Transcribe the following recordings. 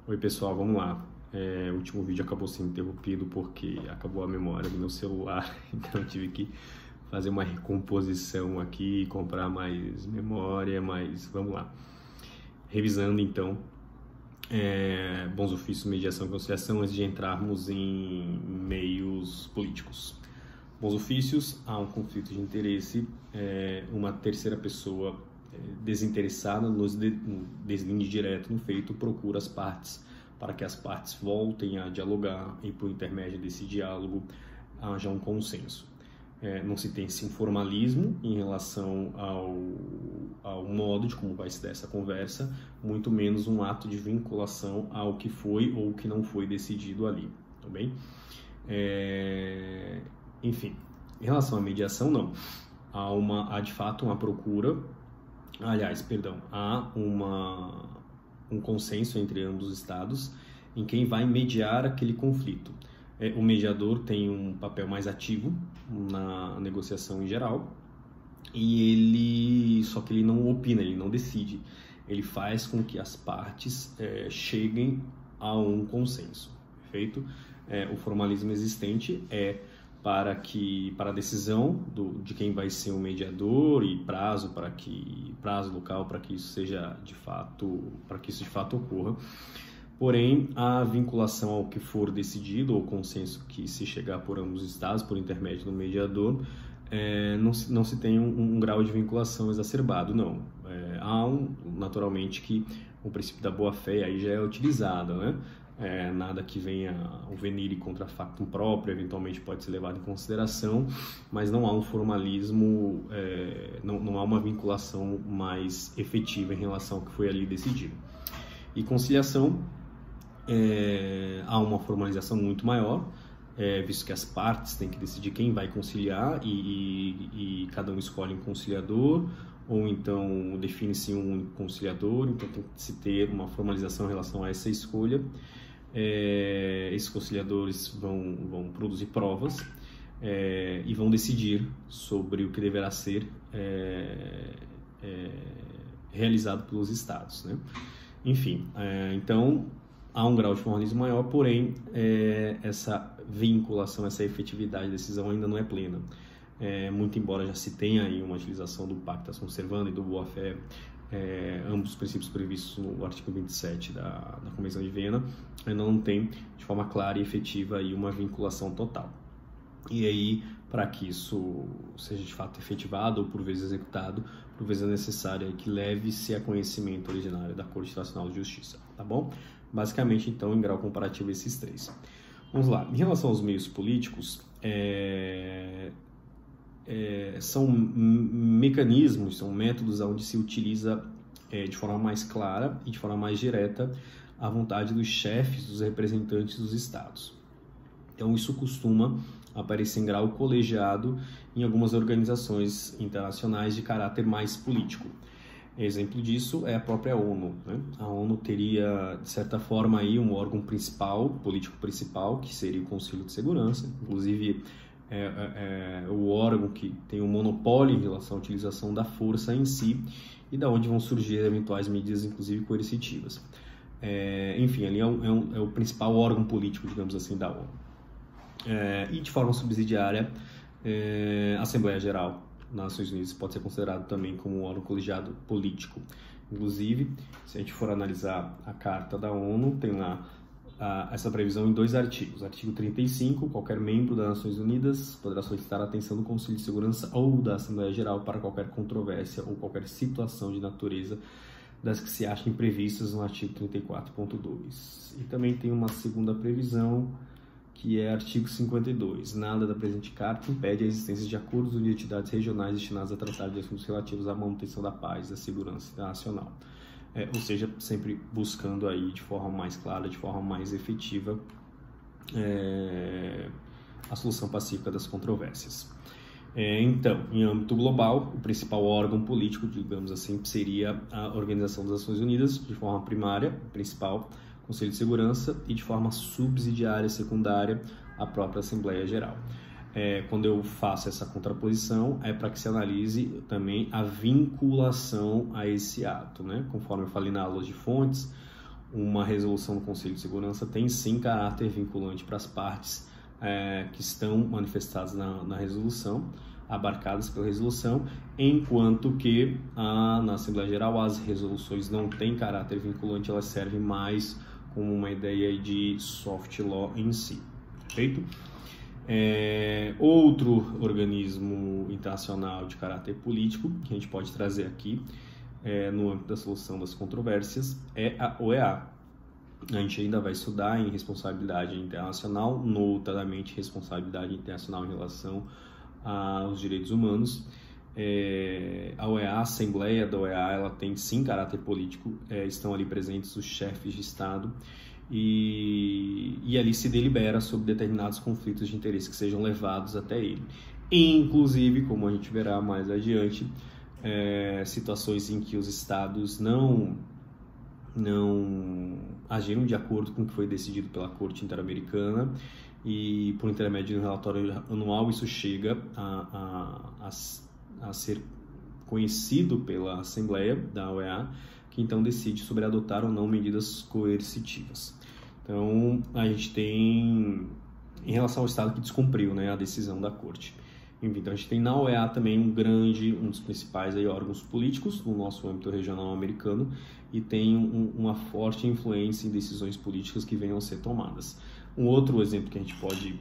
Oi pessoal, vamos lá. O último vídeo acabou sendo interrompido porque acabou a memória do meu celular, então eu tive que fazer uma recomposição aqui, comprar mais memória, mas vamos lá. Revisando então, bons ofícios, mediação e conciliação, antes de entrarmos em meios políticos. Bons ofícios, há um conflito de interesse, uma terceira pessoa desinteressada no deslinde direto no feito procura as partes para que as partes voltem a dialogar e por intermédio desse diálogo haja um consenso. Não se tem sim formalismo em relação ao modo de como vai se dar essa conversa, muito menos um ato de vinculação ao que foi ou o que não foi decidido ali, tá bem? Enfim, em relação à mediação, não. Há de fato uma procura, há um consenso entre ambos os estados em quem vai mediar aquele conflito. O mediador tem um papel mais ativo na negociação em geral, só que ele não opina, ele não decide. Ele faz com que as partes cheguem a um consenso, perfeito? O formalismo existente para a decisão de quem vai ser o mediador e prazo local para que isso de fato ocorra. Porém, a vinculação ao que for decidido, ou consenso que se chegar por ambos os estados, por intermédio do mediador, não se tem um grau de vinculação exacerbado, não. Naturalmente que o princípio da boa-fé aí já é utilizado, né? Nada que venha o venire contra factum próprio, eventualmente pode ser levado em consideração, mas não há um formalismo, não há uma vinculação mais efetiva em relação ao que foi ali decidido. E conciliação, há uma formalização muito maior, visto que as partes têm que decidir quem vai conciliar e cada um escolhe um conciliador, ou então define-se um único conciliador, então tem que se ter uma formalização em relação a essa escolha. Esses conciliadores vão produzir provas e vão decidir sobre o que deverá ser realizado pelos estados, né? Enfim, então há um grau de formalismo maior, porém essa vinculação, essa efetividade da decisão ainda não é plena. Muito embora já se tenha aí uma utilização do pacta sunt servanda e do boa-fé, ambos os princípios previstos no artigo 27 da Convenção de Viena, ainda não tem de forma clara e efetiva aí uma vinculação total. E aí, para que isso seja de fato efetivado ou por vezes executado, por vezes é necessário que leve-se a conhecimento originário da Corte Nacional de Justiça, tá bom? Basicamente, então, em grau comparativo, esses três. Vamos lá. Em relação aos meios políticos, são mecanismos, são métodos onde se utiliza de forma mais clara e de forma mais direta a vontade dos chefes, dos representantes dos estados. Então, isso costuma aparecer em grau colegiado em algumas organizações internacionais de caráter mais político. Exemplo disso é a própria ONU, né? A ONU teria, de certa forma, aí um órgão principal, político principal, que seria o Conselho de Segurança, inclusive o órgão que tem o monopólio em relação à utilização da força em si e da onde vão surgir eventuais medidas, inclusive coercitivas. Enfim, ali é o principal órgão político, digamos assim, da ONU. E de forma subsidiária, a Assembleia Geral das Nações Unidas pode ser considerado também como um órgão colegiado político. Inclusive, se a gente for analisar a Carta da ONU, tem lá essa previsão em 2 artigos. Artigo 35, qualquer membro das Nações Unidas poderá solicitar a atenção do Conselho de Segurança ou da Assembleia Geral para qualquer controvérsia ou qualquer situação de natureza das que se achem previstas no artigo 34.2. E também tem uma segunda previsão, que é artigo 52. Nada da presente carta impede a existência de acordos de entidades regionais destinados a tratar de assuntos relativos à manutenção da paz e da segurança nacional. Ou seja, sempre buscando aí de forma mais clara, de forma mais efetiva, a solução pacífica das controvérsias. Então, em âmbito global, o principal órgão político, digamos assim, seria a Organização das Nações Unidas, de forma primária, principal, Conselho de Segurança, e de forma subsidiária, secundária, a própria Assembleia Geral. Quando eu faço essa contraposição, é para que se analise também a vinculação a esse ato, né? Conforme eu falei na aula de fontes, uma resolução do Conselho de Segurança tem sim caráter vinculante para as partes que estão manifestadas na resolução, abarcadas pela resolução, enquanto que na Assembleia Geral as resoluções não têm caráter vinculante, elas servem mais como uma ideia de soft law em si, perfeito? Outro organismo internacional de caráter político que a gente pode trazer aqui no âmbito da solução das controvérsias é a OEA. A gente ainda vai estudar em responsabilidade internacional, notadamente responsabilidade internacional em relação aos direitos humanos. A OEA, a Assembleia da OEA, ela tem sim caráter político, estão ali presentes os chefes de Estado e ali se delibera sobre determinados conflitos de interesse que sejam levados até ele. Inclusive, como a gente verá mais adiante, situações em que os Estados não agiram de acordo com o que foi decidido pela Corte Interamericana e por intermédio de um relatório anual isso chega a ser conhecido pela Assembleia da OEA, que então decide sobre adotar ou não medidas coercitivas. Então, a gente tem, em relação ao Estado que descumpriu, né, a decisão da Corte. Enfim, então a gente tem na OEA também um dos principais órgãos políticos no nosso âmbito regional americano e tem uma forte influência em decisões políticas que venham a ser tomadas. Um outro exemplo que a gente pode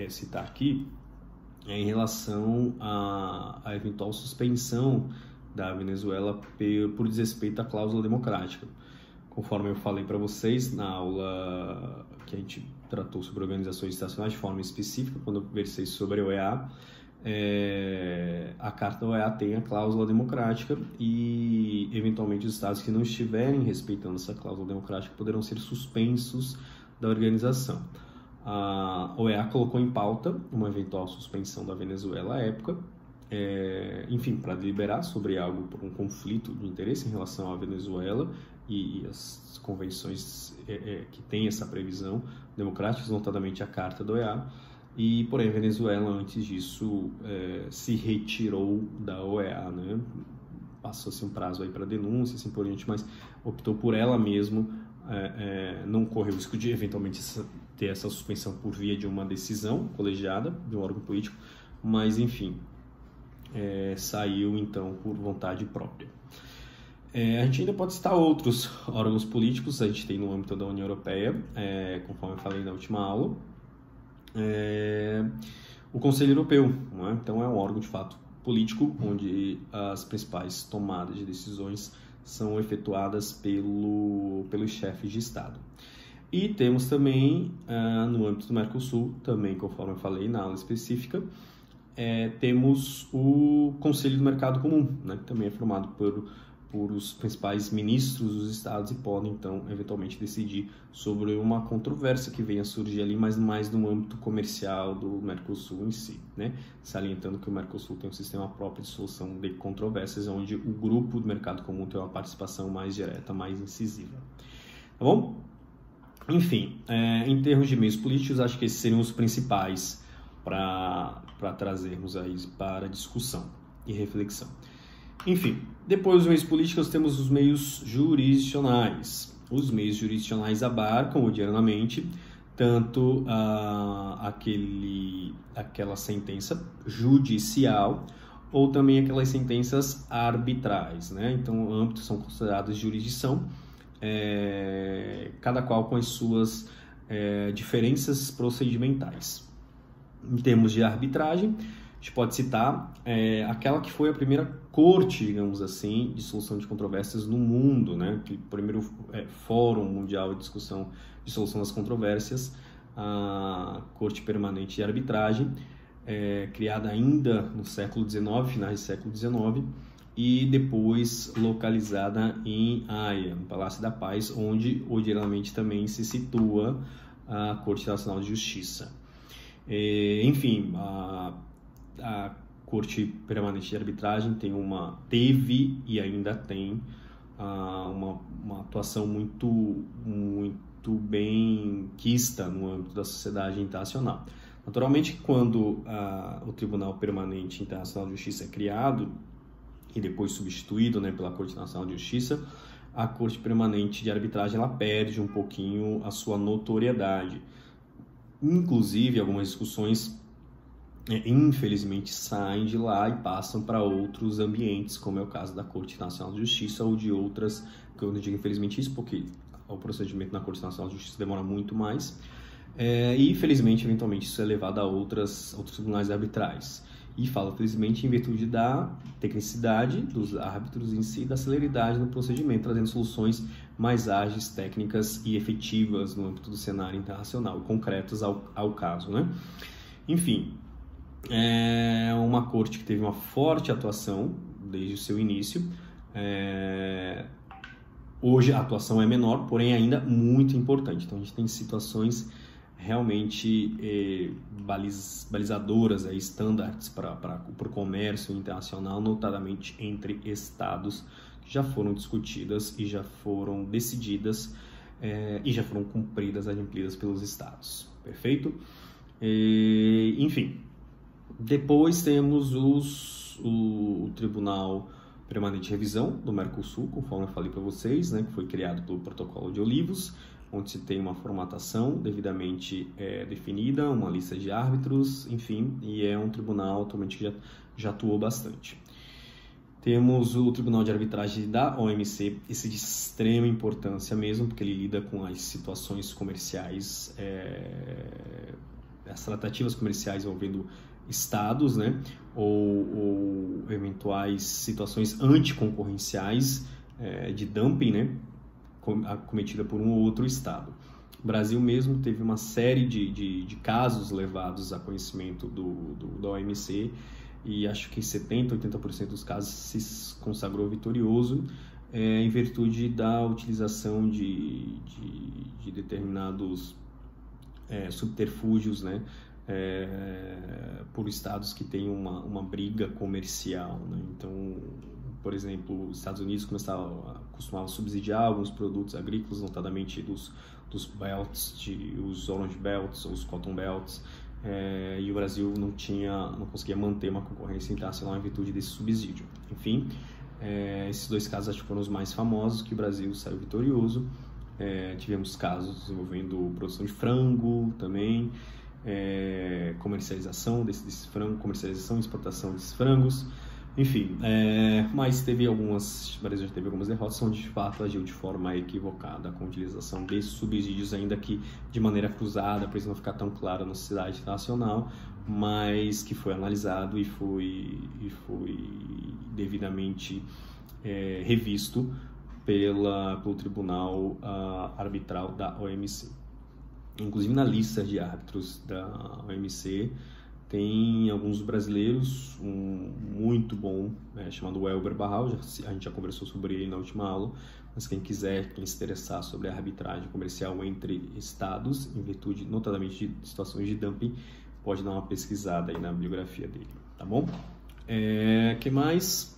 citar aqui é em relação à eventual suspensão da Venezuela por desrespeito à cláusula democrática. Conforme eu falei para vocês na aula que a gente tratou sobre organizações internacionais de forma específica, quando eu conversei sobre a OEA, a Carta da OEA tem a cláusula democrática e, eventualmente, os estados que não estiverem respeitando essa cláusula democrática poderão ser suspensos da organização. A OEA colocou em pauta uma eventual suspensão da Venezuela à época, enfim, para deliberar sobre algo, por um conflito de interesse em relação à Venezuela e as convenções que têm essa previsão democráticas, notadamente a Carta da OEA. E, porém, a Venezuela, antes disso, se retirou da OEA, né? Passou-se um prazo aí para denúncia, assim por diante, mas optou por ela mesma, não correu o risco de, eventualmente, ter essa suspensão por via de uma decisão colegiada de um órgão político, mas, enfim, saiu, então, por vontade própria. A gente ainda pode citar outros órgãos políticos, a gente tem no âmbito da União Europeia, conforme eu falei na última aula, o Conselho Europeu, não é? Então é um órgão de fato político onde as principais tomadas de decisões são efetuadas pelos chefes de Estado. E temos também no âmbito do Mercosul, também conforme eu falei na aula específica, temos o Conselho do Mercado Comum, né? Que também é formado por os principais ministros dos estados e podem, então, eventualmente decidir sobre uma controvérsia que venha a surgir ali, mas mais no âmbito comercial do Mercosul em si, né? Salientando que o Mercosul tem um sistema próprio de solução de controvérsias, onde o grupo do mercado comum tem uma participação mais direta, mais incisiva. Tá bom? Enfim, em termos de meios políticos, acho que esses seriam os principais para trazermos aí para discussão e reflexão. Enfim, depois dos meios políticos temos os meios jurisdicionais. Os meios jurisdicionais abarcam, ordinariamente, tanto aquela sentença judicial ou também aquelas sentenças arbitrais, né? Então, ambos são considerados jurisdição, cada qual com as suas diferenças procedimentais. Em termos de arbitragem, a gente pode citar aquela que foi a primeira corte, digamos assim, de solução de controvérsias no mundo, né? O primeiro fórum mundial de discussão de solução das controvérsias, a Corte Permanente de Arbitragem, criada ainda no século XIX, finais do século XIX, e depois localizada em Haia, no Palácio da Paz, onde ordinariamente também se situa a Corte Nacional de Justiça. Enfim, a Corte Permanente de Arbitragem teve e ainda tem uma atuação muito bem quista no âmbito da sociedade internacional. Naturalmente, quando o Tribunal Permanente Internacional de Justiça é criado e depois substituído, né, pela Corte Nacional de Justiça, a Corte Permanente de Arbitragem ela perde um pouquinho a sua notoriedade. Inclusive, algumas discussões, infelizmente, saem de lá e passam para outros ambientes, como é o caso da Corte Nacional de Justiça ou de outras, que eu não digo infelizmente isso, porque o procedimento na Corte Nacional de Justiça demora muito mais, e infelizmente, eventualmente, isso é levado a outros tribunais arbitrais. E falo felizmente em virtude da tecnicidade dos árbitros em si, da celeridade no procedimento, trazendo soluções mais ágeis, técnicas e efetivas no âmbito do cenário internacional, concretas ao caso, né? Enfim, é uma corte que teve uma forte atuação desde o seu início. Hoje a atuação é menor, porém ainda muito importante. Então a gente tem situações realmente balizadoras, standards para o comércio internacional, notadamente entre estados, que já foram discutidas e já foram decididas e já foram cumpridas, adimplidas pelos estados. Perfeito? Enfim, depois temos o Tribunal Permanente de Revisão do Mercosul, conforme eu falei para vocês, né, que foi criado pelo Protocolo de Olivos, onde se tem uma formatação devidamente definida, uma lista de árbitros, enfim, e é um tribunal atualmente que já atuou bastante. Temos o Tribunal de Arbitragem da OMC, esse de extrema importância mesmo, porque ele lida com as situações comerciais, as tratativas comerciais envolvendo estados, né, ou eventuais situações anticoncorrenciais de dumping, né, cometida por um ou outro estado. O Brasil mesmo teve uma série de casos levados a conhecimento da OMC e acho que 70%, 80% dos casos se consagrou vitorioso em virtude da utilização de determinados subterfúgios, né, por estados que têm uma briga comercial, né? Então, por exemplo, os Estados Unidos costumavam subsidiar alguns produtos agrícolas, notadamente dos belts, os orange belts ou os cotton belts, e o Brasil não conseguia manter uma concorrência internacional em virtude desse subsídio. Enfim, esses dois casos acho que foram os mais famosos, que o Brasil saiu vitorioso. Tivemos casos envolvendo produção de frango também, comercialização desse frango, comercialização e exportação desses frangos, enfim, mas o Brasil já teve algumas derrotas onde de fato agiu de forma equivocada com a utilização desses subsídios, ainda que de maneira cruzada, para isso não ficar tão claro na sociedade internacional, mas que foi analisado e foi devidamente revisto pelo Tribunal Arbitral da OMC. Inclusive na lista de árbitros da OMC tem alguns brasileiros, um muito bom, chamado Welber Barral, a gente já conversou sobre ele na última aula, mas quem se interessar sobre a arbitragem comercial entre estados, em virtude notadamente de situações de dumping, pode dar uma pesquisada aí na bibliografia dele, tá bom? Que mais?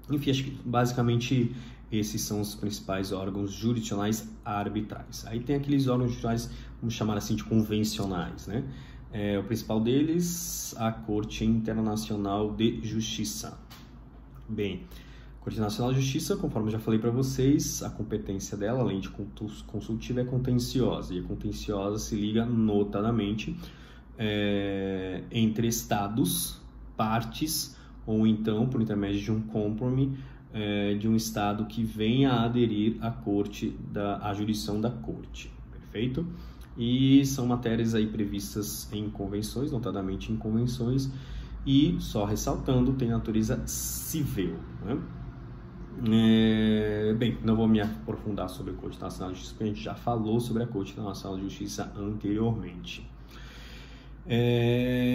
Enfim, acho que basicamente esses são os principais órgãos jurisdicionais arbitrais. Aí tem aqueles órgãos jurisdicionais, vamos chamar assim, de convencionais, né? O principal deles, a Corte Internacional de Justiça. Bem, a Corte Nacional de Justiça, conforme eu já falei para vocês, a competência dela, além de consultiva, é contenciosa. E a contenciosa se liga notadamente entre estados, partes, ou então, por intermédio de um compromisso, de um estado que venha a aderir à jurisdição da Corte. Perfeito? E são matérias aí previstas em convenções, notadamente em convenções, e, só ressaltando, tem natureza civil, né? Bem, não vou me aprofundar sobre a Corte Nacional de Justiça, porque a gente já falou sobre a Corte Nacional de Justiça anteriormente.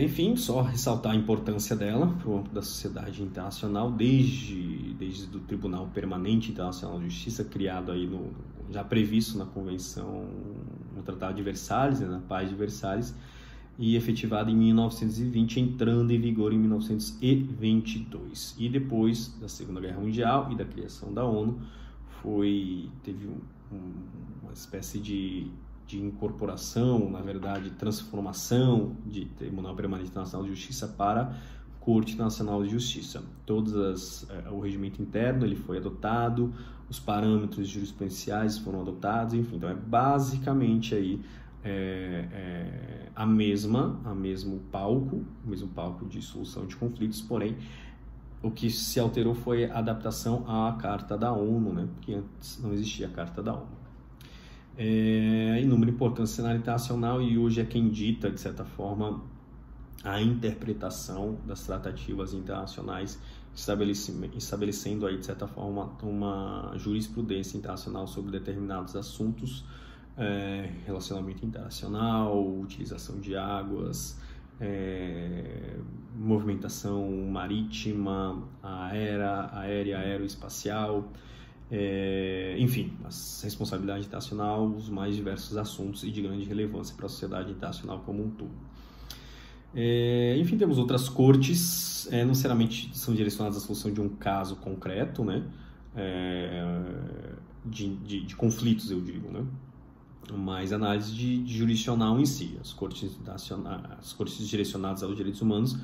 Enfim, só ressaltar a importância dela para o âmbito da sociedade internacional, desde o Tribunal Permanente Internacional de Justiça, criado aí já previsto na Convenção, no Tratado de Versalhes, na Paz de Versalhes, e efetivado em 1920, entrando em vigor em 1922. E depois da Segunda Guerra Mundial e da criação da ONU, teve uma espécie de incorporação, na verdade, transformação de Tribunal Permanente Internacional de Justiça para Corte Nacional de Justiça. O regimento interno ele foi adotado, os parâmetros jurisprudenciais foram adotados, enfim, então é basicamente aí o mesmo palco de solução de conflitos, porém o que se alterou foi a adaptação à Carta da ONU, né? Porque antes não existia a Carta da ONU. Inúmera importância no cenário internacional, e hoje é quem dita, de certa forma, a interpretação das tratativas internacionais, estabelecendo aí, de certa forma, uma jurisprudência internacional sobre determinados assuntos, relacionamento internacional, utilização de águas, movimentação marítima, aérea, aeroespacial, enfim, a responsabilidade internacional, os mais diversos assuntos e de grande relevância para a sociedade internacional como um todo. Enfim, temos outras cortes, não necessariamente são direcionadas à solução de um caso concreto, né? De conflitos, eu digo, né? Mas análise jurisdicional em si. As cortes direcionadas aos direitos humanos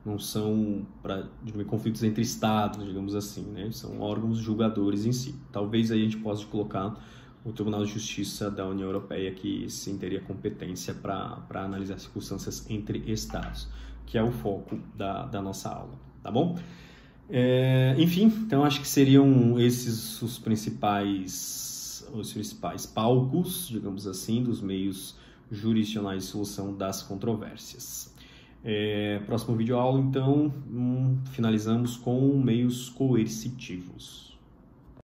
não são para conflitos entre estados, digamos assim, né? São órgãos julgadores em si. Talvez aí a gente possa colocar o Tribunal de Justiça da União Europeia, que sim teria competência para analisar circunstâncias entre estados, que é o foco da nossa aula, tá bom? Enfim, então acho que seriam esses os principais palcos, digamos assim, dos meios jurisdicionais de solução das controvérsias. Próximo vídeo aula, então, finalizamos com meios coercitivos.